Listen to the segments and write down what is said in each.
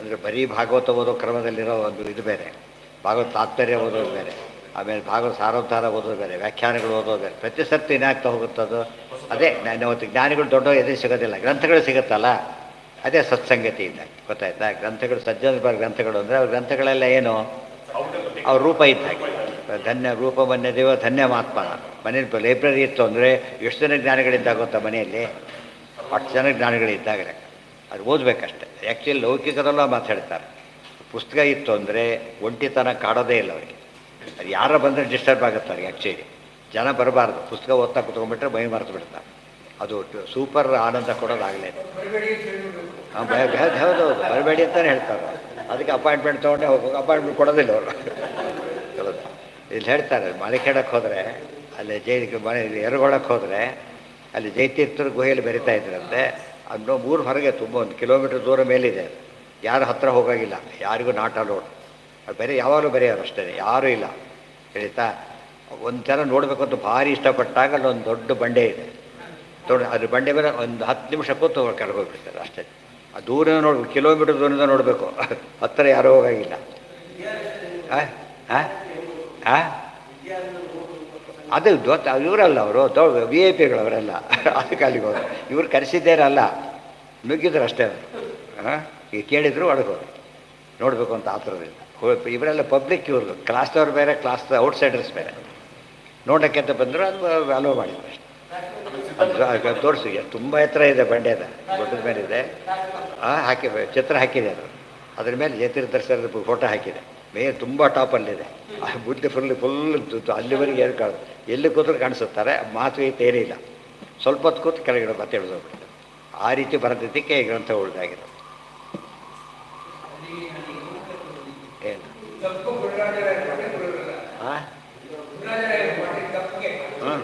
ಅಂದರೆ ಬರೀ ಭಾಗವತ ಓದೋ ಕ್ರಮದಲ್ಲಿರೋ ಒಂದು ಇದು ಬೇರೆ, ಭಾಗವತ ತಾತ್ಪರ್ಯ ಓದೋದು ಬೇರೆ, ಆಮೇಲೆ ಭಾಗವತ ಸಾರೋದ್ಧಾರ ಓದೋದು ಬೇರೆ, ವ್ಯಾಖ್ಯಾನಗಳು ಓದೋದು ಬೇರೆ. ಪ್ರತಿ ಸರ್ತಿ ಏನಾಗ್ತಾ ಹೋಗುತ್ತದು? ಅದೇ ಅವತ್ತು ಜ್ಞಾನಿಗಳು ದೊಡ್ಡ ಎದುರು ಸಿಗೋದಿಲ್ಲ, ಗ್ರಂಥಗಳು ಸಿಗುತ್ತಲ್ಲ, ಅದೇ ಸತ್ಸಂಗತಿ ಇಲ್ಲ. ಗೊತ್ತಾಯ್ತಾ? ಗ್ರಂಥಗಳು ಸಜ್ಜನ ಬರ ಗ್ರಂಥಗಳು ಅಂದರೆ ಅವ್ರ ಗ್ರಂಥಗಳೆಲ್ಲ ಏನು, ಅವ್ರ ರೂಪ ಇದ್ದ ಹಾಗೆ. ಧನ್ಯ ರೂಪ ಮನ್ಯ ದೇವ ಧನ್ಯ ಮಹಾತ್ಮನ ಮನೇಲಿ ಲೈಬ್ರರಿ ಇತ್ತು ಅಂದರೆ ಎಷ್ಟು ಜನ ಜ್ಞಾನಿಗಳಿದ್ದಾಗ ಗೊತ್ತಾ ಮನೆಯಲ್ಲಿ? 10 ಜನ ಜ್ಞಾನಿಗಳಿದ್ದಾಗಲೇ ಅದು ಓದಬೇಕಷ್ಟೆ. ಆ್ಯಕ್ಚುಲಿ ಲೌಕಿಕದಲ್ಲ ಮಾತಾಡ್ತಾರೆ. ಪುಸ್ತಕ ಇತ್ತು ಅಂದರೆ ಒಂಟಿತನ ಕಾಡೋದೇ ಇಲ್ಲ ಅವರಿಗೆ. ಅದು ಯಾರ ಬಂದರೆ ಡಿಸ್ಟರ್ಬ್ ಆಗುತ್ತೆ ಅವ್ರಿಗೆ. ಆ್ಯಕ್ಚುಲಿ ಜನ ಬರಬಾರ್ದು, ಪುಸ್ತಕ ಓದ್ತಾ ಕುತ್ಕೊಂಡ್ಬಿಟ್ರೆ ಮೈ ಮರೆತು ಬಿಡ್ತಾರೆ. ಅದು ಸೂಪರ್ ಆನಂದ ಕೊಡೋದಾಗಲೇ. ಹಾಂ ಹೌದು, ಬರಬೇಡಿ ಅಂತಲೇ ಹೇಳ್ತಾರೆ. ಅದಕ್ಕೆ ಅಪಾಯಿಂಟ್ಮೆಂಟ್ ತೊಗೊಂಡೆ ಹೋಗ್ಬೇಕು, ಅಪಾಯಿಂಟ್ಮೆಂಟ್ ಕೊಡೋದಿಲ್ಲ ಅವರು. ಇಲ್ಲಿ ಹೇಳ್ತಾರೆ, ಮಳೆಕೆಡಕ್ಕೆ ಹೋದರೆ ಅಲ್ಲಿ ಮಳೆ ಎರಗೊಳಕ್ಕೆ ಹೋದರೆ ಅಲ್ಲಿ ಜೈತೀರ್ಥರ ಗುಹೆಯಲ್ಲಿ ಬೆರಿತಾ ಇದ್ರಂತೆ. ಅದು 3 ಹೊರಗೆ ತುಂಬ 1 ಕಿಲೋಮೀಟ್ರ್ ದೂರ ಮೇಲಿದೆ. ಯಾರು ಹತ್ತಿರ ಹೋಗೋಗಿಲ್ಲ, ಯಾರಿಗೂ ನಾಟ್ ಅಲೋಡ್. ಅದು ಬೇರೆ ಯಾವಾಗಲೂ ಬೆರೆಯೋರು ಅಷ್ಟೇ, ಯಾರೂ ಇಲ್ಲ. ಹೇಳಿತಾ ಒಂದು ಜನ ನೋಡಬೇಕು ಅಂತ ಭಾರಿ ಇಷ್ಟಪಟ್ಟಾಗ ಅಲ್ಲೊಂದು ದೊಡ್ಡ ಬಂಡೆ ಇದೆ. ಅದ್ರ ಬಂಡೆ ಮೇಲೆ ಒಂದು 10 ನಿಮಿಷ ಕೂತು ಕೆಳಗೆ ಹೋಗ್ಬಿಡ್ತಾರೆ ಅಷ್ಟೇ. ಆ ದೂರ ನೋಡ್ಬೇಕು, ಕಿಲೋಮೀಟ್ರ್ ದೂರದಿಂದ ನೋಡಬೇಕು, ಹತ್ತಿರ ಯಾರೂ ಹೋಗೋಗಿಲ್ಲ. ಹಾಂ ಹಾಂ ಹಾಂ ಅದು ಇವರಲ್ಲ, ಅವರು VIP ಅವರೆಲ್ಲ. ಅದಕ್ಕೆ ಅಲ್ಲಿಗೆ ಹೋದ್ರು. ಇವ್ರು ಕರೆಸಿದ್ದೇರಲ್ಲ, ನುಗ್ಗಿದ್ರು ಅಷ್ಟೇ ಅವರು. ಹಾಂ ಈಗ ಕೇಳಿದ್ರು ಒಳಗೋರು ನೋಡಬೇಕು ಅಂತ ಆತರದಿಂದ. ಇವರೆಲ್ಲ ಪಬ್ಲಿಕ್, ಇವ್ರು ಕ್ಲಾಸ್ದವ್ರು ಬೇರೆ, ಕ್ಲಾಸ್ ಔಟ್ಸೈಡರ್ಸ್ ಬೇರೆ. ನೋಡೋಕ್ಕೆ ಅಂತ ಬಂದರು, ಅದು ಅಲೋ ಮಾಡಿದ್ರು ಅಷ್ಟೇ. ಅದು ತೋರಿಸಿ ತುಂಬ ಎತ್ತರ ಇದೆ, ಬಂಡೆ ಇದೆ, ದೊಡ್ಡದ ಮೇಲಿದೆ. ಹಾಕಿ ಚಿತ್ರ ಹಾಕಿದೆ ಅದು. ಅದ್ರ ಮೇಲೆ ಜಯತೀರ್ಥರ ಫೋಟೋ ಹಾಕಿದೆ. ಮೇಲೆ ತುಂಬ ಟಾಪಲ್ಲಿದೆ. ಬುದ್ಧಿ ಫುಲ್ ಅಲ್ಲಿವರೆಗೆ ಹೇಳ್ಕೊಳ್ಳೋದು. ಎಲ್ಲಿ ಕೂತ್ರು ಕಾಣಿಸುತ್ತಾರೆ, ಮಾತು ಏನಿಲ್ಲ. ಸ್ವಲ್ಪ ಹೊತ್ತು ಕೂತು ಕೆಳಗಡೆ ಮತ್ತೆ ಹಿಡಿದೋಗ್ಬಿಡ್ತಾರೆ. ಆ ರೀತಿ ಬರೆದಿದ್ದಕ್ಕೆ ಈ ಗ್ರಂಥ ಉಳಿದಾಗಿದೆ. ಏನು ಹಾಂ ಹಾಂ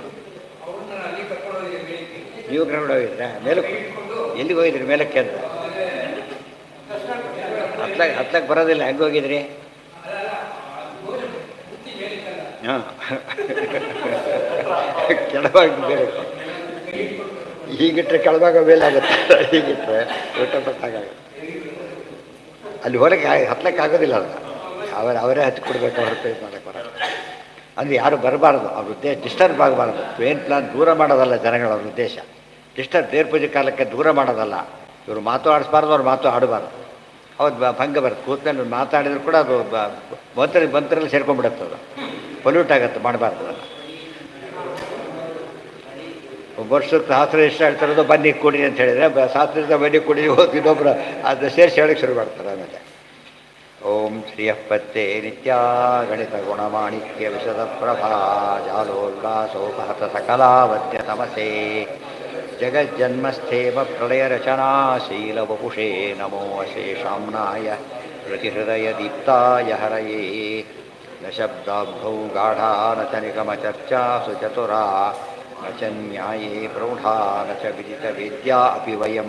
ನೀವು ಗ್ರೌಂಡ್ ಹೋಗಿದ್ರೆ ಮೇಲಕ್ಕೆ ಎಲ್ಲಿಗೆ ಹೋಗಿದ್ರಿ? ಮೇಲಕ್ಕೆ ಅಂತ ಹತ್ಲಕ್ಕೆ ಬರೋದಿಲ್ಲ. ಹೆಂಗೆ ಹೋಗಿದ್ರಿ? ಹಾಂ ಕೆಳವಾಗಿ ಬೇರೆ, ಹೀಗಿಟ್ರೆ ಕೆಳಭಾಗ ಮೇಲೆ ಆಗುತ್ತೆ, ಹೀಗಿಟ್ರೆ ಊಟಪಟ್ಟಾಗುತ್ತೆ. ಅಲ್ಲಿ ಹೊರಗೆ ಹತ್ಲಕ್ಕೆ ಆಗೋದಿಲ್ಲ. ಅದು ಅವರೇ ಹತ್ತಿ ಕೊಡಬೇಕು, ಹೊರತು ಇದು ಮಾಡೋಕ್ಕೆ ಬರೋದು. ಅಂದರೆ ಯಾರು ಬರಬಾರ್ದು, ಅವ್ರ ಉದ್ದೇಶ ಡಿಸ್ಟರ್ಬ್ ಆಗಬಾರ್ದು. ಮೇನ್ ಪ್ಲಾನ್ ದೂರ ಮಾಡೋದಲ್ಲ ಜನಗಳ ಅವ್ರ ಉದ್ದೇಶ. ಡಿಸ್ಟರ್ಬ್ ದೇವ್ರ ಪೂಜೆ ಕಾಲಕ್ಕೆ ದೂರ ಮಾಡೋದಲ್ಲ. ಇವರು ಮಾತು ಆಡಿಸ್ಬಾರ್ದು, ಅವ್ರು ಮಾತು ಆಡಬಾರ್ದು. ಹೌದು, ಭಂಗ ಬರುತ್ತೆ. ಕೂತ್ಮೇಲೆ ಮಾತಾಡಿದ್ರು ಕೂಡ ಅದು ಬಂತರಲ್ಲಿ ಸೇರ್ಕೊಂಡ್ಬಿಡುತ್ತೆ. ಅದು ಪೊಲ್ಯೂಟ್ ಆಗುತ್ತೆ, ಮಾಡಬಾರ್ದು. ಅದನ್ನು ವರ್ಷಕ್ಕೆ ಶಾಸ್ತ್ರ ಇಷ್ಟ ಹೇಳ್ತಾರದು, ಬನ್ನಿ ಕುಡಿ ಅಂತ ಹೇಳಿದರೆ ಶಾಸ್ತ್ರದ ಬನ್ನಿ ಕುಡಿ ಹೋಗಿ ಇನ್ನೊಬ್ಬರು ಅದು ಸೇರಿಸಿ ಹೇಳಕ್ಕೆ ಶುರು ಮಾಡ್ತಾರೆ. ಆಮೇಲೆ ಓಂ ಶ್ರೀಯಪ್ಪತ್ತೇ ನಿತ್ಯ ಗಣಿತ ಗುಣಮಾಣಿಕ್ಯ ವಿಶದ ಪ್ರಭಾ ಜಾಲೋಲ್ಲಾಸೋಪಹತ ಸಕಲಾವದ್ಯ ತಮಸೇ ಜಗಜ್ಜನ್ಮಸ್ಥೇಮ ಪ್ರಳಯ ರಚನಾಶೀಲ ವಪುಷೇ ನಮೋ ಅಶೇಷಾಮ್ನಾಯ ಪ್ರತಿಹೃದಯ ದೀಪ್ತಾಯ ಹರಯೇ. ನ ಶಬ್ದಾಬ್ಧೌ ಗಾಢಾ ನ ಚ ನಿಗಮ ಚರ್ಚಾ ಸುಚತುರಾ ನ ಚ ನ್ಯಾಯೇ ಪ್ರೌಢಾ ನ ಚ ವಿದಿತ ವೇದ್ಯಾ ಅಪಿ ವಯಂ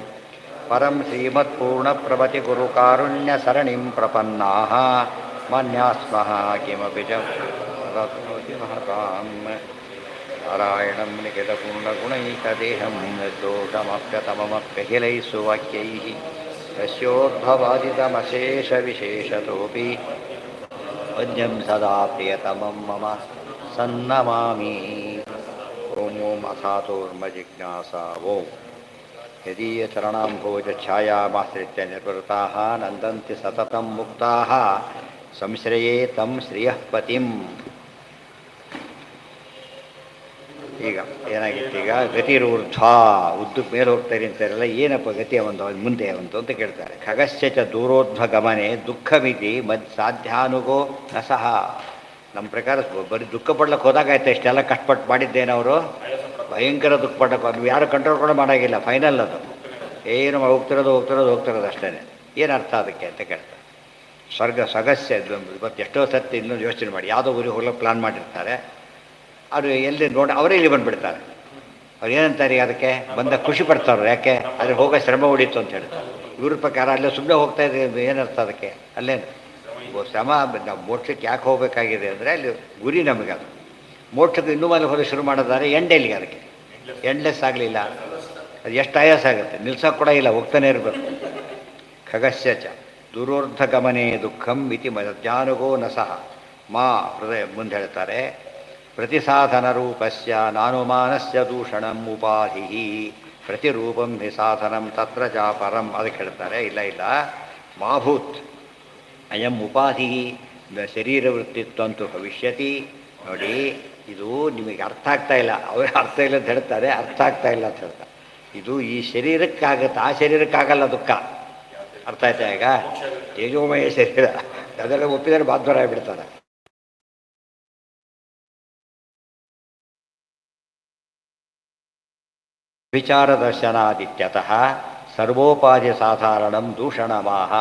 ಪರಂ ಶ್ರೀಮತ್ಪೂರ್ಣಪ್ರಭತಿ ಗುರುಕಾರುಣ್ಯಸರಣಿಂ ಪ್ರಪನ್ನಾಃ ಮನ್ಯಾಸ್ಮಃ ಕಿಮಪಿ ಚ ಪ್ರಾಪ್ನೋತಿ ಮಹತಾಂ ನಾರಾಯಣಂ ನಿಖಿಲಪೂರ್ಣಗುಣೈಕದೇಹಂ ನಿರ್ದೋಷಮಪ್ಯತಮಮಪ್ಯಖಿಲೈಃ ಸುವಾಕ್ಯೈಃ ಯಸ್ಯೋದ್ಭವಾದಿತಮಶೇಷವಿಶೇಷತೋಪಿ ವನ್ಯಂ ಸದಾ ಪ್ರಿಯತಮಂ ಮಮ ಸನ್ನಮಾಮಿ. ಓಂ ಓಂ ಅಥಾತೋರ್ಮ ಜಿಜ್ಞಾಸಾ ಓಂ ಯದೀಯ ಚರಣಾಂಭೋಜ ಛಾಯಾಮಾಶ್ರಿತ್ಯ ನಿರ್ವೃತಾಃ ನಂದಂತಿ ಸತತಂ ಮುಕ್ತಾಃ ಸಂಶ್ರಯೇ ತಂ ಶ್ರಿಯಃ ಪತಿಂ. ಈಗ ಏನಾಗಿತ್ತು? ಈಗ ಗತಿರೂರ್ಧ್ವ, ಉದ್ದಕ್ಕೆ ಮೇಲೆ ಹೋಗ್ತಾರೆ ಅಂತಾರಲ್ಲ, ಏನಪ್ಪ ಗತಿ ಒಂದು ಮುಂದೆ ಒಂದು ಅಂತ ಕೇಳ್ತಾರೆ. ಖಗಶ್ಚ ಚ ದೂರೋಧ್ವ ಗಮನೆ ದುಃಖಮಿತಿ ಮದ್ ಸಾಧ್ಯಾನುಗೋ ನಸಹ. ನಮ್ಮ ಪ್ರಕಾರ ಬರೀ ದುಃಖ ಪಡ್ಲಕ್ಕೆ ಹೋದಾಗಾಯ್ತು. ಇಷ್ಟೆಲ್ಲ ಕಷ್ಟಪಟ್ಟು ಮಾಡಿದ್ದೇನವರು ಭಯಂಕರ ದುಃಖ ಪಡಕ್ಕೆ ಅದು ಯಾರು ಕಂಟ್ರೋಲ್ ಕೂಡ ಮಾಡೋಂಗಿಲ್ಲ. ಫೈನಲ್ ಅದು ಏನು ಹೋಗ್ತಿರೋದು ಅಷ್ಟೇ. ಏನು ಅರ್ಥ ಅದಕ್ಕೆ ಅಂತ ಕೇಳ್ತಾರೆ. ಸಗಸ್ಯ ಇವತ್ತು ಎಷ್ಟೋ ಸತ್ತು ಇನ್ನೊಂದು ಯೋಚನೆ ಮಾಡಿ, ಯಾವುದೋ ಊರಿಗೆ ಹೋಗ್ಲಿಕ್ಕೆ ಪ್ಲಾನ್ ಮಾಡಿರ್ತಾರೆ. ಅವರು ಎಲ್ಲಿ ನೋಡಿ ಅವರೇ ಇಲ್ಲಿ ಬಂದುಬಿಡ್ತಾರೆ. ಅವ್ರು ಏನಂತಾರೆ ಅದಕ್ಕೆ ಬಂದ ಖುಷಿ ಪಡ್ತಾರೆ. ಯಾಕೆ? ಅದ್ರ ಹೋಗೋ ಶ್ರಮ ಹೊಡೀತು ಅಂತ ಹೇಳ್ತಾರೆ. ಇವ್ರ ಪ್ರಕಾರ ಅಲ್ಲೇ ಸುಮ್ಮನೆ ಹೋಗ್ತಾ ಇದ್ದೀವಿ, ಏನರ್ಥ ಅದಕ್ಕೆ? ಅಲ್ಲೇನು ಶ್ರಮ. ನಾವು ಮೋಕ್ಷಕ್ಕೆ ಯಾಕೆ ಹೋಗಬೇಕಾಗಿದೆ ಅಂದರೆ ಅಲ್ಲಿ ಗುರಿ ನಮಗೆ. ಅದು ಮೋಕ್ಷಕ್ಕೆ ಇನ್ನೂ ಮೇಲೆ ಹೋಗಿ ಶುರು ಮಾಡೋದಾದ್ರೆ ಎಂಡೆಲ್ಲಿಗೆ ಅದಕ್ಕೆ ಎಂಡ್ಲೆಸ್ ಆಗಲಿಲ್ಲ. ಅದು ಎಷ್ಟು ಆಯಾಸ ಆಗುತ್ತೆ, ನಿಲ್ಸೋಕೆ ಕೂಡ ಇಲ್ಲ, ಹೋಗ್ತಾನೆ ಇರಬೇಕು. ಖಗಸ್ಯ ಚ ದುರೂರ್ಧಗಮನೆ ದುಃಖಂ ಇತಿ ಮಧ್ಯಾನುಗೋ ನ ಸಹ ಮಾ ಹೃದಯ ಮುಂದೆ ಹೇಳ್ತಾರೆ ಪ್ರತಿಸಾಧನ ರೂಪಸ್ಯ ನಾನುಮಾನಸ್ಯ ದೂಷಣಂ ಉಪಾಧಿ ಪ್ರತಿರೂಪಂ ಹಿ ಸಾಧನಂ ತತ್ರ ಚಾಪರಂ ಅದಕ್ಕೆ ಹೇಳ್ತಾರೆ ಇಲ್ಲ ಇಲ್ಲ ಮಾಭೂತ್ ಅಯಂ ಉಪಾಧಿ ಶರೀರವೃತ್ತಿತ್ವಂತೂ ಭವಿಷ್ಯತಿ ನೋಡಿ ಇದು ನಿಮಗೆ ಅರ್ಥ ಆಗ್ತಾ ಇಲ್ಲ ಅವ್ರಿಗೆ ಅರ್ಥ ಇಲ್ಲ ಅಂತ ಹೇಳ್ತಾರೆ ಅರ್ಥ ಆಗ್ತಾ ಇಲ್ಲ ಅಂತ ಹೇಳ್ತಾರೆ ಇದು ಈ ಶರೀರಕ್ಕಾಗತ್ತೆ ಆ ಶರೀರಕ್ಕಾಗಲ್ಲ ದುಃಖ ಅರ್ಥ ಆಯ್ತಾ ಈಗ ತೇಜೋಮಯ ಶರೀರ ಅದೆಲ್ಲ ಒಪ್ಪಿದರೆ ಬಾಧ್ವರಾಗಿಬಿಡ್ತಾರೆ ವಿಚಾರದರ್ಶನಾದಿತ್ಯತಃ ಸರ್ವೋಪಾಧಿ ಸಾಧಾರಣಂ ದೂಷಣಮಾಹ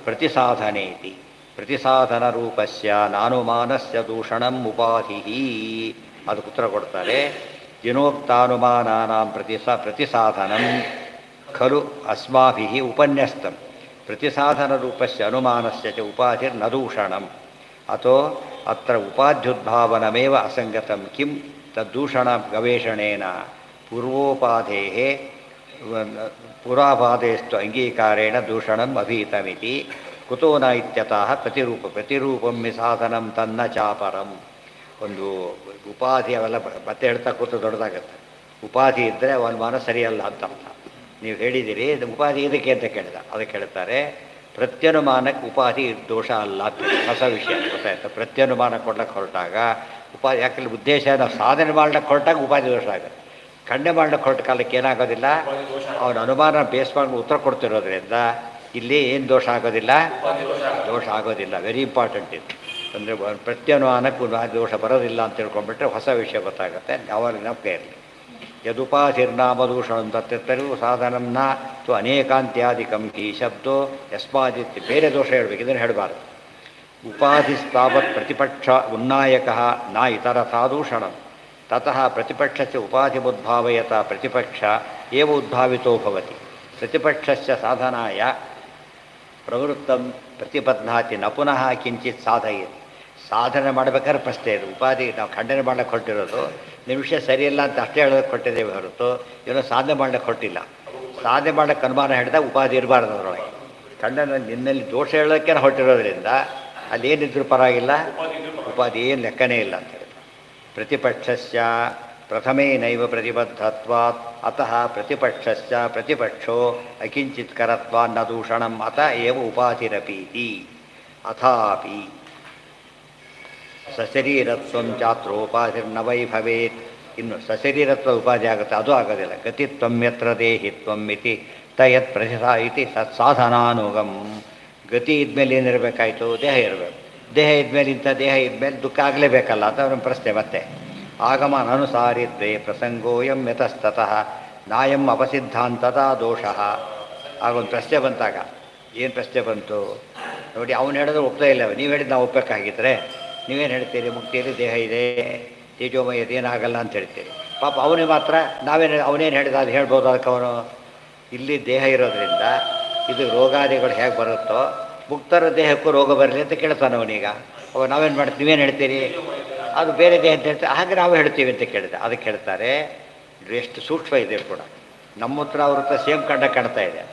ಪ್ರತಿಸಾಧನೇತಿ ಪ್ರತಿಸಾಧನ ರೂಪಸ್ಯ ನಾನುಮಾನಸ್ಯ ದೂಷಣಂ ಉಪಾಧಿ ಅದಕ್ಕೆ ಉತ್ತರ ಕೊಡ್ತಾರೆ ಜಿನೋಕ್ತಾನುಮಾನಾನಾಂ ಪ್ರತಿಸಾಧನಂ ಖಲು ಅಸ್ಮಾಭಿಃ ಉಪನ್ಯಸ್ತಂ ಪ್ರತಿಸಾಧನ ರೂಪಸ್ಯ ಅನುಮಾನಸ್ಯ ಚ ಉಪಾಧಿರ್ನ ದೂಷಣಂ ಅಥೋ ಅತ್ರ ಉಪಾಧ್ಯುದ್ಭಾವನಮೇವ ಅಸಂಗತಂ ಕಿಂ ತದ್ದೂಷಣ ಗವೇಷಣೇನ ಪೂರ್ವೋಪಾಧೇಃ ಪುರಾಪಾದೇಸ್ತು ಅಂಗೀಕಾರೇಣ ದೂಷಣಂ ಅಭೀತಮಿತಿ ಕುತೋ ನ ಇತ್ಯತಃ ಪ್ರತಿರೂಪಂ ಹಿ ಸಾಧನಂ ತನ್ನ ಚಾಪರಂ ಒಂದು ಉಪಾಧಿ ಅವೆಲ್ಲ ಮತ್ತೆ ಹೇಳ್ತಾ ಕೂತು ದೊಡ್ಡದಾಗತ್ತೆ ಉಪಾಧಿ ಇದ್ದರೆ ಅವನ ಮಾನ ಸರಿಯಲ್ಲ ಅಂತ ಅರ್ಥ ನೀವು ಹೇಳಿದ್ದೀರಿ ಇದು ಉಪಾಧಿ ಇದಕ್ಕೆ ಅಂತ ಕೇಳಿದ ಅದಕ್ಕೆ ಹೇಳ್ತಾರೆ ಪ್ರತ್ಯನುಮಾನಕ್ಕೆ ಉಪಾಧಿ ದೋಷ ಅಲ್ಲ ಅಂತ ಹೊಸ ವಿಷಯ ಗೊತ್ತಾಯ್ತು ಪ್ರತ್ಯನುಮಾನ ಕೊಡ್ಲಿಕ್ಕೆ ಹೊರಟಾಗ ಉಪಾಧಿ ಯಾಕಂದ್ರೆ ಉದ್ದೇಶ ನಾವು ಸಾಧನೆ ಮಾಡ್ಲಿಕ್ಕೆ ಹೊರಟಾಗ ಉಪಾಧಿ ದೋಷ ಆಗುತ್ತೆ ಖಂಡನೆ ಮಾಡ್ಲಿಕ್ಕೆ ಹೊರಟ ಕಾಲಕ್ಕೆ ಏನಾಗೋದಿಲ್ಲ ಅವನ ಅನುಮಾನ ಬೇಸ್ ಮಾಡಿ ಉತ್ತರ ಕೊಡ್ತಿರೋದ್ರಿಂದ ಇಲ್ಲಿ ಏನು ದೋಷ ಆಗೋದಿಲ್ಲ ದೋಷ ಆಗೋದಿಲ್ಲ ವೆರಿ ಇಂಪಾರ್ಟೆಂಟ್ ಇದು ಅಂದರೆ ಪ್ರತ್ಯನುಮಾನಕ್ಕೂ ದೋಷ ಬರೋದಿಲ್ಲ ಅಂತ ತಿಳ್ಕೊಂಡ್ಬಿಟ್ರೆ ಹೊಸ ವಿಷಯ ಗೊತ್ತಾಗುತ್ತೆ ಯಾವಾಗ ನೆನಪೇ ಇರಲಿ ಯದುಪಾಧಿರ್ನಾಮದೂಷಣಂ ತತ್ತೆತ್ತರೂ ಸಾಧನಂ ನ ತು ಅನೇಕಾಂತ್ಯಾದಿಕಂ ಹಿ ಶಬ್ದೋ ಯಸ್ಮಾದಿತ್ಯ ಬೇರೆ ದೋಷ ಹೇಳಬೇಕು ಇದನ್ನು ಹೇಳಬಾರ್ದು ಉಪಾಧಿಸ್ತಾವತ್ ಪ್ರತಿಪಕ್ಷ ಉನ್ನಾಯಕ ನ ಇತರಥಾ ದೂಷಣಂ ತತಃ ಪ್ರತಿಪಕ್ಷಸ್ಯ ಉಪಾಧಿಮುದ್ಭಾವಯತ ಪ್ರತಿಪಕ್ಷ ಏವ ಉದ್ಭಾವಿತೋ ಭವತಿ ಪ್ರತಿಪಕ್ಷಸ್ಯ ಸಾಧನಾಯ ಪ್ರವೃತ್ತಂ ಪ್ರತಿಬದ್ಧಾತಿ ನ ಪುನಃ ಕಿಂಚಿತ್ ಸಾಧಯತಿ ಸಾಧನೆ ಮಾಡಬೇಕಾದ್ರೆ ಪ್ರಶ್ನೆ ಇದು ಉಪಾಧಿ ನಾವು ಖಂಡನೆ ಮಾಡ್ಲಿಕ್ಕೆ ಹೊರಟಿರೋದು ನಿಮ್ಮ ವಿಷಯ ಸರಿಯಿಲ್ಲ ಅಂತ ಅಷ್ಟೇ ಹೇಳೋದಕ್ಕೆ ಕೊಟ್ಟಿದ್ದೇವೆ ಹೊರತು ಏನೋ ಸಾಧನೆ ಮಾಡ್ಲಿಕ್ಕೆ ಹೊರಟಿಲ್ಲ ಸಾಧನೆ ಮಾಡ್ಲಿಕ್ಕೆ ಅನುಮಾನ ಹಿಡಿದಾಗ ಉಪಾಧಿ ಇರಬಾರ್ದು ಅದರೊಳಗೆ ಖಂಡನೆ ನಿನ್ನಲ್ಲಿ ದೋಷ ಹೇಳೋಕ್ಕೆ ಹೊರಟಿರೋದ್ರಿಂದ ಅಲ್ಲಿ ಏನಿದ್ರು ಪರವಾಗಿಲ್ಲ ಉಪಾಧಿ ಏನು ಲೆಕ್ಕನೇ ಇಲ್ಲ ಅಂತ ಹೇಳಿ ಪ್ರತಿಪಕ್ಷಸ್ಯ ಪ್ರಥಮೇನೈವ ಪ್ರತಿಬದ್ಧತ್ವಾತ್ ಅತಃ ಪ್ರತಿಪಕ್ಷಸ್ಯ ಪ್ರತಿಪಕ್ಷೋ ಅಕಿಂಚಿತ್ಕರತ್ವಾನ್ನ ದೂಷಣಂ ಅತ ಏವ ಉಪಾಧಿರಪೀತಿ ಅಥಾಪಿ ಸಶರೀರತ್ವಂ ಚಾತ್ರೋಪಾಧಿರ್ನ ವೈ ಭವೇತ್ ಇನ್ನು ಸಶರೀರತ್ವ ಉಪಾಧಿ ಆಗುತ್ತೆ ಅದು ಆಗೋದಿಲ್ಲ ಗತಿತ್ವಂ ಯತ್ರ ದೇಹಿತ್ವಂ ಇತಿ ತಯತ್ ಪ್ರತಿಸಾ ಇತಿ ಸತ್ಸಾಧನಾನುಗಂ ಗತಿ ಇದ್ಮೇಲೆ ಏನಿರಬೇಕಾಯಿತು ದೇಹ ಇರಬೇಕು ದೇಹ ಇದ್ಮೇಲೆ ಇಂಥ ದೇಹ ಇದ್ಮೇಲೆ ದುಃಖ ಆಗಲೇಬೇಕಲ್ಲ ಅಂತ ಅವ್ರ ಪ್ರಶ್ನೆ ಮತ್ತೆ ಆಗಮನಾನುಸಾರಿತ್ವೇ ಪ್ರಸಂಗೋಯಂ ಯತಸ್ತತಃ ನಾಯಂ ಅಪಸಿದ್ಧಾಂತದ ದೋಷಃ ಆಗೊಂದು ಪ್ರಶ್ನೆ ಬಂತಾಗ ಏನು ಪ್ರಶ್ನೆ ಬಂತು ನೋಡಿ ಅವನು ಹೇಳಿದ್ರೆ ಒಪ್ಪದೇ ಇಲ್ಲ ನೀವು ಹೇಳಿದ್ದು ನಾವು ಒಪ್ಪಬೇಕಾಗಿದ್ದರೆ ನೀವೇನು ಹೇಳ್ತೀರಿ ಮುಕ್ತಿಯಲ್ಲಿ ದೇಹ ಇದೆ ತೇಜೋಮಯದ ಏನಾಗಲ್ಲ ಅಂತ ಹೇಳ್ತೀರಿ ಪಾಪ ಅವನಿಗೆ ಮಾತ್ರ ಅವನೇನು ಹೇಳಿದ ಅದು ಹೇಳ್ಬೋದು ಅದಕ್ಕೆ ಅವನು ಇಲ್ಲಿ ದೇಹ ಇರೋದ್ರಿಂದ ಇದು ರೋಗಾದಿಗಳು ಹೇಗೆ ಬರುತ್ತೋ ಮುಕ್ತರ ದೇಹಕ್ಕೂ ರೋಗ ಬರಲಿ ಅಂತ ಕೇಳ್ತಾನೆ ಅವನೀಗ ನಾವೇನು ಮಾಡ್ತೀವಿ ನೀವೇನು ಹೇಳ್ತೀರಿ ಅದು ಬೇರೆ ದೇಹ ಅಂತ ಹೇಳ್ತಾರೆ ಹಾಗೆ ನಾವು ಹೇಳ್ತೀವಿ ಅಂತ ಕೇಳಿದೆ ಅದಕ್ಕೆ ಹೇಳ್ತಾರೆ ಎಷ್ಟು ಸೂಕ್ಷ್ಮ ಇದೆ ಕೂಡ ನಮ್ಮ ಹತ್ರ ಅವ್ರ ಹತ್ರ ಸೇಮ್ ಕಾಣ್ತಾ ಇದೆ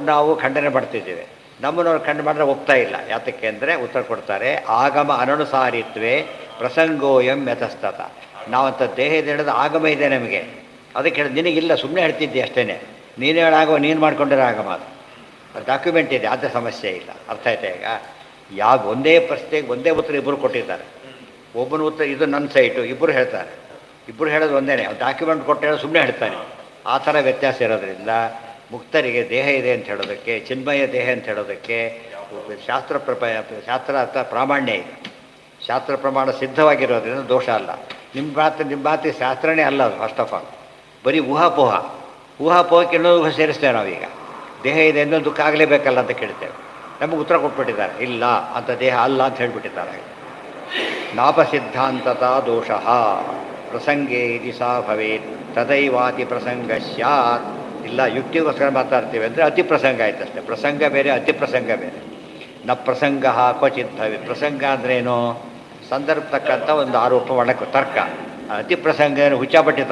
ನಾವು ಖಂಡನೆ ಮಾಡ್ತಿದ್ದೇವೆ ನಮ್ಮನ್ನವ್ರು ಖಂಡನೆ ಮಾಡಿದ್ರೆ ಒಪ್ತಾ ಇಲ್ಲ ಯಾತಕ್ಕೆ ಅಂದರೆ ಉತ್ತರ ಕೊಡ್ತಾರೆ ಆಗಮ ಅನನುಸಾರಿತ್ವೇ ಪ್ರಸಂಗೋಯಂ ಯತಸ್ತತ ನಾವಂಥ ದೇಹದ ಹೇಳಿದ ಆಗಮ ಇದೆ ನಮಗೆ ಅದಕ್ಕೆ ಹೇಳಿ ನಿನಗಿಲ್ಲ ಸುಮ್ಮನೆ ಹೇಳ್ತಿದ್ದೆ ಅಷ್ಟೇ ನೀನು ಹೇಳಾಗೋ ನೀನು ಮಾಡ್ಕೊಂಡ್ರೆ ಆಗಮ ಅದು ಡಾಕ್ಯುಮೆಂಟ್ ಇದೆ ಅದ ಸಮಸ್ಯೆ ಇಲ್ಲ ಅರ್ಥ ಆಯ್ತಾ ಈಗ ಒಂದೇ ಪ್ರಶ್ನೆಗೆ ಒಂದೇ ಉತ್ತರ ಇಬ್ಬರು ಕೊಟ್ಟಿದ್ದಾರೆ ಒಬ್ಬನ ಉತ್ತರ ಇದು ನನ್ನ ಸೈಟು ಇಬ್ಬರು ಹೇಳ್ತಾರೆ ಇಬ್ಬರು ಹೇಳೋದು ಒಂದೇ ಡಾಕ್ಯುಮೆಂಟ್ ಕೊಟ್ಟು ಹೇಳೋದು ಸುಮ್ಮನೆ ಹೇಳ್ತಾನೆ ಆ ಥರ ವ್ಯತ್ಯಾಸ ಇರೋದ್ರಿಂದ ಮುಕ್ತರಿಗೆ ದೇಹ ಇದೆ ಅಂತ ಹೇಳೋದಕ್ಕೆ ಚಿನ್ಮಯ ದೇಹ ಅಂತ ಹೇಳೋದಕ್ಕೆ ಶಾಸ್ತ್ರ ಅರ್ಥ ಪ್ರಾಮಾಣ್ಯ ಇದೆ ಶಾಸ್ತ್ರ ಪ್ರಮಾಣ ಸಿದ್ಧವಾಗಿರೋದ್ರಿಂದ ದೋಷ ಅಲ್ಲ ನಿಮ್ಮ ಮಾತಿಗೆ ಶಾಸ್ತ್ರನೇ ಅಲ್ಲ ಅದು ಫಸ್ಟ್ ಆಫ್ ಆಲ್ ಬರೀ ಊಹಾಪೋಹಕ್ಕೆ ಇನ್ನೊಂದು ಸೇರಿಸ್ತೇವೆ ನಾವೀಗ ದೇಹ ಇದೆ ಇನ್ನೊಂದು ದುಃಖ ಆಗಲೇಬೇಕಲ್ಲ ಅಂತ ಕೇಳ್ತೇವೆ ನಮಗೆ ಉತ್ತರ ಕೊಟ್ಬಿಟ್ಟಿದ್ದಾರೆ ಇಲ್ಲ ಅಂತ ದೇಹ ಅಲ್ಲ ಅಂತ ಹೇಳಿಬಿಟ್ಟಿದ್ದಾರೆ ನಾಪಸಿದ್ಧಾಂತತ ದೋಷ ಪ್ರಸಂಗೇ ಇತಿ ಸಾ ಭವೇತ್ ತದೈವಾತಿ ಪ್ರಸಂಗ ಸ್ಯಾತ್ ಇಲ್ಲ ಯುಕ್ತಿಗೋಸ್ಕರ ಮಾತಾಡ್ತೀವಿ ಅಂದರೆ ಅತಿ ಪ್ರಸಂಗ ಆಯ್ತು ಅಷ್ಟೇ ಪ್ರಸಂಗ ಬೇರೆ ಅತಿ ಪ್ರಸಂಗ ಬೇರೆ ನ ಪ್ರಸಂಗ ಕ್ವಚಿತ್ ಭವೇತ್ ಪ್ರಸಂಗ ಅಂದ್ರೇನು ಸಂದರ್ಭ ತಕ್ಕಂಥ ಒಂದು ಆರೋಪ ಮಾಡಕ್ಕೆ ತರ್ಕ ಅತಿ ಪ್ರಸಂಗ ಏನು ಹುಚ್ಚಾಪಟ್ಟಿ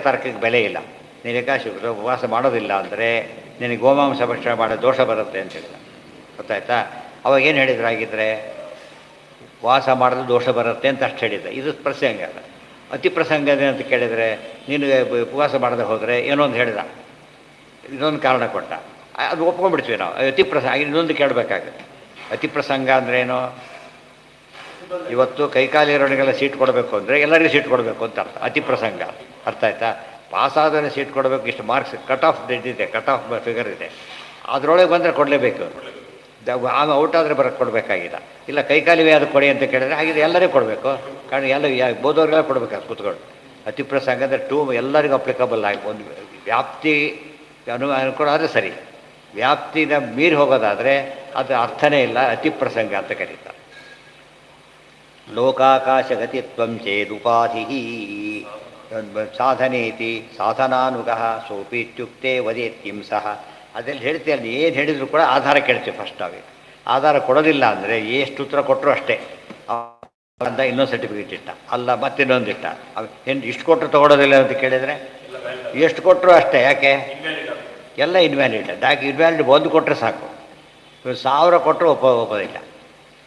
ತರ್ಕಕ್ಕೆ ಬೆಲೆ ಇಲ್ಲ ನೀನೀಗ ಉಪವಾಸ ಮಾಡೋದಿಲ್ಲ ಅಂದರೆ ನಿನಗೆ ಗೋಮಾಂಸ ಭಕ್ಷಣೆ ಮಾಡೋ ದೋಷ ಬರುತ್ತೆ ಅಂತ ಹೇಳಿದ. ಗೊತ್ತಾಯ್ತಾ? ಅವಾಗ ಏನು ಹೇಳಿದ್ರು ಆಗಿದ್ದರೆ ವಾಸ ಮಾಡಿದ್ರೆ ದೋಷ ಬರುತ್ತೆ ಅಂತ ಅಷ್ಟು ಹೇಳಿದ್ದ. ಇದು ಪ್ರಸಂಗ ಅಲ್ಲ. ಅತಿ ಪ್ರಸಂಗ ಅಂತ ಕೇಳಿದರೆ ನಿನಗೆ ಉಪವಾಸ ಮಾಡದೆ ಹೋದರೆ ಏನೋ ಒಂದು ಹೇಳಿದ, ಇದೊಂದು ಕಾರಣ ಕೊಟ್ಟ, ಅದು ಒಪ್ಕೊಂಡ್ಬಿಡ್ತೀವಿ ನಾವು. ಅತಿ ಪ್ರಸಂಗ ಇನ್ನೊಂದು ಕೇಳಬೇಕಾಗುತ್ತೆ. ಅತಿ ಪ್ರಸಂಗ ಅಂದ್ರೇನು? ಇವತ್ತು ಕೈಕಾಲಿರೋರಿಗೆಲ್ಲ ಸೀಟ್ ಕೊಡಬೇಕು ಅಂದರೆ ಎಲ್ಲರಿಗೂ ಸೀಟ್ ಕೊಡಬೇಕು ಅಂತ ಅರ್ಥ. ಅತಿ ಪ್ರಸಂಗ ಅರ್ಥ ಆಯ್ತಾ? ಪಾಸಾದರೆ ಸೀಟ್ ಕೊಡಬೇಕು, ಇಷ್ಟು ಮಾರ್ಕ್ಸ್ ಕಟ್ ಆಫ್ ಇದೆ, ಕಟ್ ಆಫ್ ಫಿಗರ್ ಇದೆ, ಅದರೊಳಗೆ ಬಂದರೆ ಕೊಡಲೇಬೇಕು. ಆಗ ಔಟ್ ಆದರೆ ಬರೋಕ್ಕೆ ಕೊಡಬೇಕಾಗಿಲ್ಲ. ಇಲ್ಲ ಕೈಕಾಲಿವೆ ಅದು ಕೊಡಿ ಅಂತ ಕೇಳಿದ್ರೆ ಹಾಗಿದೆ ಎಲ್ಲರಿಗೂ ಕೊಡಬೇಕು. ಕಾರಣ ಎಲ್ಲ ಬೋಧವ್ರಿಗೆಲ್ಲ ಕೊಡಬೇಕು ಕೂತ್ಕೊಂಡು. ಅತಿ ಪ್ರಸಂಗ ಅಂದರೆ ಎಲ್ಲರಿಗೂ ಅಪ್ಲಿಕಬಲ್ ಆಗಿ ಒಂದು ವ್ಯಾಪ್ತಿ ಅನುಕೂಲ ಆದರೆ ಸರಿ. ವ್ಯಾಪ್ತಿನ ಮೀರಿ ಹೋಗೋದಾದರೆ ಅದು ಅರ್ಥನೇ ಇಲ್ಲ, ಅತಿ ಪ್ರಸಂಗ ಅಂತ ಕರೀತಾರೆ. ಲೋಕಾಕಾಶಗತಿತ್ವಂ ಚೇದುಪಾಧಿ ಸಾಧನೇತಿ ಸಾಧನಾನುಗ ಸೋಪಿ ಇತ್ಯುಕ್ತೆ ವದೇತ್ಕಿಂ ಸಹ. ಅದೆಲ್ಲ ಹೇಳ್ತೀಯಲ್ಲ, ಏನು ಹೇಳಿದ್ರು ಕೂಡ ಆಧಾರ ಕೇಳ್ತೀವಿ ಫಸ್ಟ್ ನಾವೀಗ. ಆಧಾರ ಕೊಡೋದಿಲ್ಲ ಅಂದರೆ ಎಷ್ಟು ಉತ್ತರ ಕೊಟ್ಟರು ಅಷ್ಟೇ ಅಂತ ಇನ್ನೊಂದು ಸರ್ಟಿಫಿಕೇಟ್ ಇಟ್ಟ, ಅಲ್ಲ ಮತ್ತಿನ್ನೊಂದು ಇಟ್ಟ. ಏನು ಇಷ್ಟು ಕೊಟ್ಟರು ತೊಗೊಳೋದಿಲ್ಲ ಅಂತ ಕೇಳಿದರೆ ಎಷ್ಟು ಕೊಟ್ಟರು ಅಷ್ಟೇ. ಯಾಕೆ? ಎಲ್ಲ ಇನ್ವ್ಯಾಲಿಡ್. ಇನ್ವ್ಯಾಲಿಡ್ ಒಂದು ಕೊಟ್ಟರೆ ಸಾಕು, 1000 ಕೊಟ್ಟರು ಒಪ್ಪೋದಿಲ್ಲ.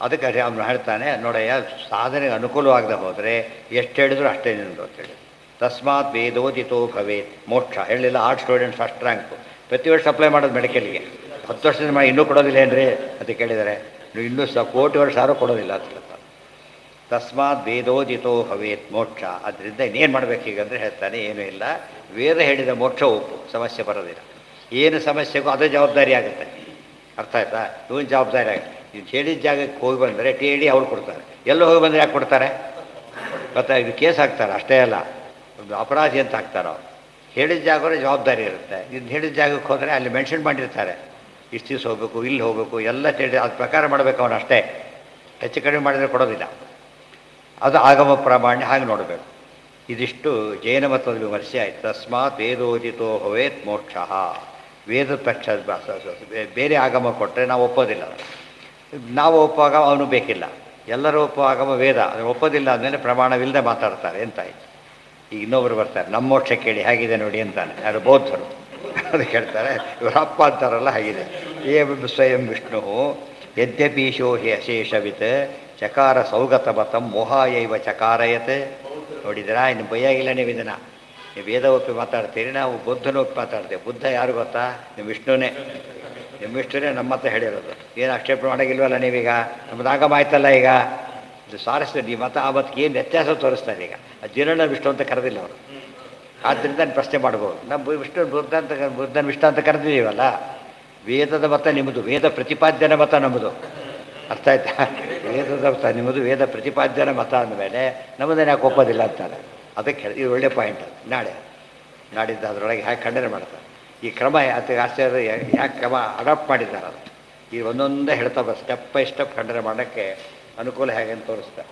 ಅದಕ್ಕೆ ಅವನು ಹೇಳ್ತಾನೆ, ನೋಡಯ್ಯ, ಸಾಧನೆಗೆ ಅನುಕೂಲವಾಗದೆ ಹೋದರೆ ಎಷ್ಟು ಹೇಳಿದ್ರು ಅಷ್ಟೇ ನಿಂದು ಅಂತೇಳಿ. ತಸ್ಮಾತ್ ವೇದೋದಿತೋ ಭವೇತ್ ಮೋಕ್ಷ. ಹೇಳಿಲ್ಲ ಆರ್ಟ್ ಸ್ಟೂಡೆಂಟ್ ಫಸ್ಟ್ ರ್ಯಾಂಕು, ಪ್ರತಿ ವರ್ಷ ಅಪ್ಲೈ ಮಾಡೋದು ಮೆಡಿಕಲ್ಗೆ. 10 ವರ್ಷದಿಂದ ಮಾಡಿ ಇನ್ನೂ ಕೊಡೋದಿಲ್ಲ ಏನ್ರಿ ಅಂತ ಕೇಳಿದರೆ ನೀವು ಇನ್ನೂ ಕೋಟಿ ವರ್ಷ ಯಾರೂ ಕೊಡೋದಿಲ್ಲ ಅಂತ ಹೇಳ್ತಾರೆ. ತಸ್ಮಾತ್ ವೇದೋದಿತೋ ಭವೇತ್ ಮೋಕ್ಷ. ಅದರಿಂದ ಇನ್ನೇನು ಮಾಡಬೇಕೀಗಂದರೆ ಹೇಳ್ತಾನೆ, ಏನೂ ಇಲ್ಲ, ವೇದ ಹೇಳಿದ ಮೋಕ್ಷ ಒಪ್ಪು, ಸಮಸ್ಯೆ ಬರೋದಿಲ್ಲ. ಏನು ಸಮಸ್ಯೆಗೂ ಅದೇ ಜವಾಬ್ದಾರಿ ಆಗುತ್ತೆ. ಅರ್ಥ ಆಯ್ತಾ? ಇವನು ಜವಾಬ್ದಾರಿ ಆಗುತ್ತೆ. ಇದು ಹೇಳಿದ ಜಾಗಕ್ಕೆ ಹೋಗಿ ಬಂದರೆ ಟಿ ಡಿ ಅವ್ರು ಕೊಡ್ತಾರೆ, ಎಲ್ಲೋ ಹೋಗಿ ಬಂದರೆ ಯಾಕೆ ಕೊಡ್ತಾರೆ ಗೊತ್ತಾ? ಇದು ಕೇಸ್ ಹಾಕ್ತಾರೆ ಅಷ್ಟೇ ಅಲ್ಲ, ಒಂದು ಅಪರಾಧಿ ಅಂತ ಹಾಕ್ತಾರೆ ಅವ್ರು. ಹೇಳಿದ ಜಾಗವೇ ಜವಾಬ್ದಾರಿ ಇರುತ್ತೆ. ಇದು ಹೇಳಿದ ಜಾಗಕ್ಕೆ ಹೋದರೆ ಅಲ್ಲಿ ಮೆನ್ಷನ್ ಮಾಡಿರ್ತಾರೆ, ಇಷ್ಟು ದಿವಸ ಹೋಗಬೇಕು, ಇಲ್ಲಿ ಹೋಗಬೇಕು, ಎಲ್ಲ ತಿಳಿ ಅದು ಪ್ರಕಾರ ಮಾಡಬೇಕು ಅವನು ಅಷ್ಟೇ. ಹೆಚ್ಚು ಕಡಿಮೆ ಮಾಡಿದರೆ ಕೊಡೋದಿಲ್ಲ. ಅದು ಆಗಮ ಪ್ರಾಮಾಣ್ಯ, ಹಾಗೆ ನೋಡಬೇಕು. ಇದಿಷ್ಟು ಜೈನ ಮತದ ವಿಮರ್ಶೆ ಆಯಿತು. ತಸ್ಮಾತ್ ವೇದೋದಿತೋ ಭವೇತ್ ಮೋಕ್ಷ. ವೇದ ಪಕ್ಷ ಬೇರೆ ಆಗಮ ಕೊಟ್ಟರೆ ನಾವು ಒಪ್ಪೋದಿಲ್ಲ. ನಾವು ಒಪ್ಪುವಾಗ ಅವನು ಬೇಕಿಲ್ಲ, ಎಲ್ಲರೂ ಒಪ್ಪುವ ಆಗಮ ವೇದ, ಅದು ಒಪ್ಪೋದಿಲ್ಲ ಅಂದಮೇಲೆ ಪ್ರಮಾಣವಿಲ್ಲದೆ ಮಾತಾಡ್ತಾರೆ ಎಂತಾಯಿತು. ಈಗ ಇನ್ನೊಬ್ಬರು ಬರ್ತಾರೆ, ನಮ್ಮ ಮೋಕ್ಷ ಕೇಳಿ ಹೇಗಿದೆ ನೋಡಿ ಅಂತಾನೆ, ಯಾರು ಬೌದ್ಧರು. ಅದು ಕೇಳ್ತಾರೆ, ಇವರು ಅಪ್ಪ ಅಂತಾರಲ್ಲ ಹಾಗಿದೆ. ಸ್ವಯಂ ವಿಷ್ಣು ಯದ್ಯಪೀಶೋ ಹಿ ಅಶೇಷವಿತ್ ಚಕಾರ ಸೌಗತಮತಂ ಮೋಹಾಯೈವ ಚಕಾರಯತ್. ನೋಡಿದಿರಾ, ಇನ್ನು ಭಯಾಗಿಲ್ಲ ನೀವು ಇದನ್ನು. ನೀವು ವೇದ ಒಪ್ಪಿ ಮಾತಾಡ್ತೀರಿ, ನಾವು ಬುದ್ಧನ ಒಪ್ಪಿ ಮಾತಾಡ್ತೇವೆ. ಬುದ್ಧ ಯಾರು ಗೊತ್ತಾ? ನಿಮ್ಮ ವಿಷ್ಣುನೇ. ನಿಮ್ಮ ವಿಷ್ಣುನೇ ನಮ್ಮ ಹತ್ರ ಹೇಳಿರೋದು. ಏನು ಆಕ್ಷೇಪ ಮಾಡೋಂಗಿಲ್ವಲ್ಲ ನೀವೀಗ? ನಮ್ಮದು ಆಗಮ ಆಯ್ತಲ್ಲ ಈಗ. ಇದು ಸ್ವಾರಸ್ಯ. ಈ ಮತ ಆ ಮತಕ್ಕೆ ಏನು ವ್ಯತ್ಯಾಸ ತೋರಿಸ್ತಾರೆ ಈಗ. ಜೀರ್ಣ ವಿಷ್ಣು ಅಂತ ಕರೆದಿಲ್ಲ ಅವರು. ಆದ್ದರಿಂದ ನಾನು ಪ್ರಶ್ನೆ ಮಾಡ್ಬೋದು, ನಮ್ಮ ವಿಷ್ಣು ಬುದ್ಧನ ವಿಷ್ಣು ಅಂತ ಕರೆದಿದ್ದೀವಲ್ಲ. ವೇದದ ಮತ ನಿಮ್ಮದು, ವೇದ ಪ್ರತಿಪಾದ್ಯನ ಮತ ನಮ್ಮದು. ಅರ್ಥ ಆಯ್ತಾ? ವೇದದ ಮತ ನಿಮ್ಮದು, ವೇದ ಪ್ರತಿಪಾದ್ಯನ ಮತ ಅಂದಮೇಲೆ ನಮ್ಮದನ್ನು ಯಾಕೆ ಒಪ್ಪೋದಿಲ್ಲ ಅಂತಾರೆ. ಅದಕ್ಕೆ ಇದು ಒಳ್ಳೆ ಪಾಯಿಂಟ್. ಅದು ನಾಡಿದ್ದು ಅದರೊಳಗೆ ಹೇಗೆ ಖಂಡನೆ ಮಾಡ್ತಾರೆ. ಈ ಕ್ರಮ ಅದಕ್ಕೆ ಆಶ್ಚರ್ಯ, ಯಾಕೆ ಕ್ರಮ ಅಡಾಪ್ಟ್ ಮಾಡಿದ್ದಾರೆ. ಅದು ಈ ಒಂದೊಂದೇ ಹೇಳ್ತಾ ಸ್ಟೆಪ್ ಬೈ ಸ್ಟೆಪ್ ಖಂಡನೆ ಮಾಡೋಕ್ಕೆ ಅನುಕೂಲ ಹೇಗೆ ಅಂತ ತೋರಿಸ್ತಾರೆ.